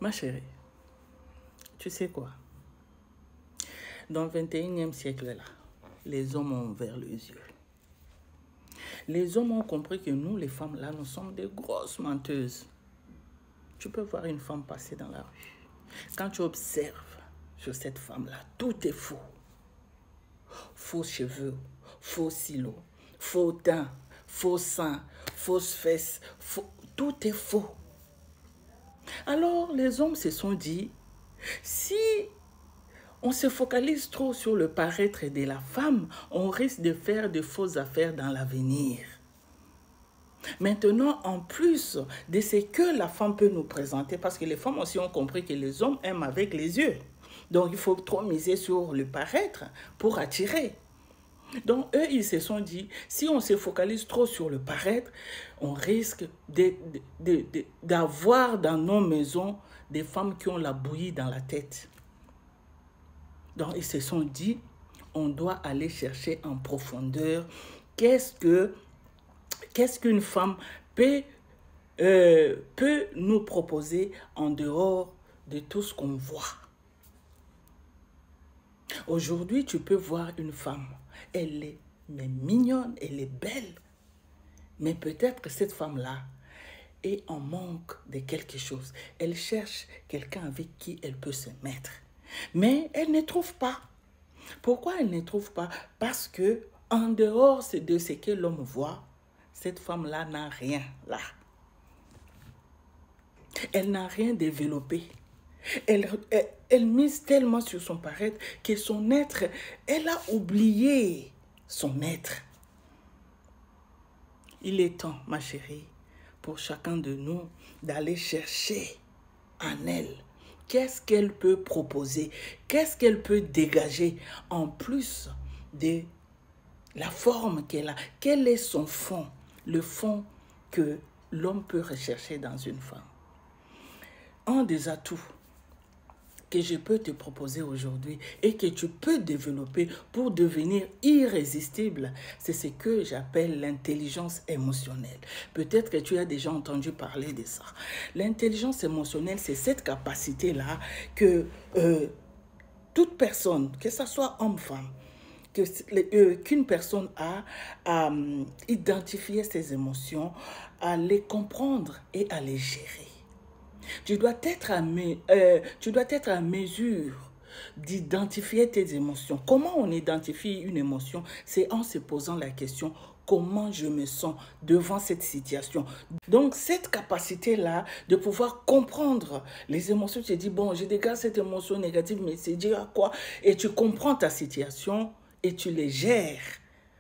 Ma chérie, tu sais quoi? Dans le 21e siècle, là, les hommes ont ouvert les yeux. Les hommes ont compris que nous, les femmes, là, nous sommes des grosses menteuses. Tu peux voir une femme passer dans la rue. Quand tu observes sur cette femme-là, tout est faux. Faux cheveux, faux cils, faux teint, faux seins, fausses fesses, tout est faux. Alors les hommes se sont dit, si on se focalise trop sur le paraître de la femme, on risque de faire de fausses affaires dans l'avenir. Maintenant, en plus de ce que la femme peut nous présenter, parce que les femmes aussi ont compris que les hommes aiment avec les yeux. Donc, il faut trop miser sur le paraître pour attirer. Donc, eux, ils se sont dit, si on se focalise trop sur le paraître, on risque d'avoir dans nos maisons des femmes qui ont la bouillie dans la tête. Donc, ils se sont dit, on doit aller chercher en profondeur qu'est-ce qu'une femme peut nous proposer en dehors de tout ce qu'on voit. Aujourd'hui, tu peux voir une femme, elle est mignonne, elle est belle, mais peut-être que cette femme-là est en manque de quelque chose. Elle cherche quelqu'un avec qui elle peut se mettre, mais elle ne trouve pas. Pourquoi elle ne trouve pas? Parce que en dehors de ce que l'homme voit, cette femme-là n'a rien là. Elle n'a rien développé. Elle mise tellement sur son paraître que son être, elle a oublié son être. Il est temps, ma chérie, pour chacun de nous d'aller chercher en elle. Qu'est-ce qu'elle peut proposer? Qu'est-ce qu'elle peut dégager en plus de la forme qu'elle a? Quel est son fond? Le fond que l'homme peut rechercher dans une femme. Un des atouts que je peux te proposer aujourd'hui et que tu peux développer pour devenir irrésistible, c'est ce que j'appelle l'intelligence émotionnelle. Peut-être que tu as déjà entendu parler de ça. L'intelligence émotionnelle, c'est cette capacité-là que toute personne, que ce soit homme-femme, qu'une personne a à identifier ses émotions, à les comprendre et à les gérer. Tu dois être à mesure d'identifier tes émotions. Comment on identifie une émotion? C'est en se posant la question, comment je me sens devant cette situation? Donc, cette capacité-là de pouvoir comprendre les émotions, tu te dis, bon, je dégage cette émotion négative, mais c'est dû à quoi? Et tu comprends ta situation et tu les gères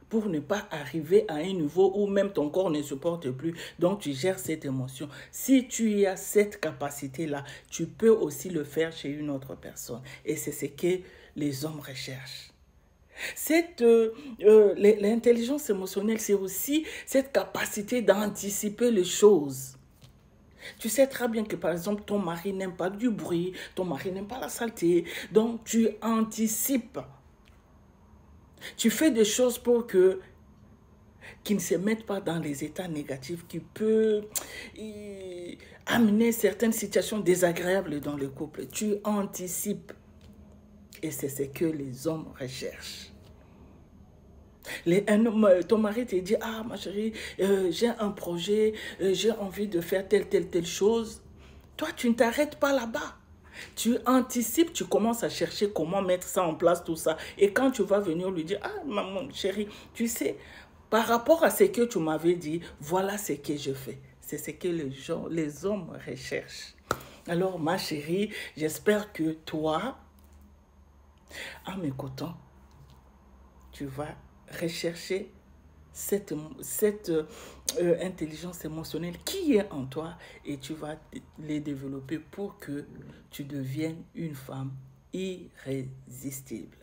pour ne pas arriver à un niveau où même ton corps ne supporte plus. Donc, tu gères cette émotion. Si tu as cette capacité-là, tu peux aussi le faire chez une autre personne. Et c'est ce que les hommes recherchent. L'intelligence émotionnelle, c'est aussi cette capacité d'anticiper les choses. Tu sais très bien que, par exemple, ton mari n'aime pas du bruit, ton mari n'aime pas la saleté. Donc, tu anticipes. Tu fais des choses pour qu'ils ne se mettent pas dans les états négatifs qui peuvent amener certaines situations désagréables dans le couple. Tu anticipes. Et c'est ce que les hommes recherchent. Ton mari te dit, ah ma chérie, j'ai un projet, j'ai envie de faire telle chose. Toi, tu ne t'arrêtes pas là-bas. Tu anticipes, tu commences à chercher comment mettre ça en place, tout ça. Et quand tu vas venir lui dire, ah, maman, chérie, tu sais, par rapport à ce que tu m'avais dit, voilà ce que je fais. C'est ce que les hommes recherchent. Alors, ma chérie, j'espère que toi, en m'écoutant, tu vas rechercher cette intelligence émotionnelle qui est en toi et tu vas les développer pour que tu deviennes une femme irrésistible.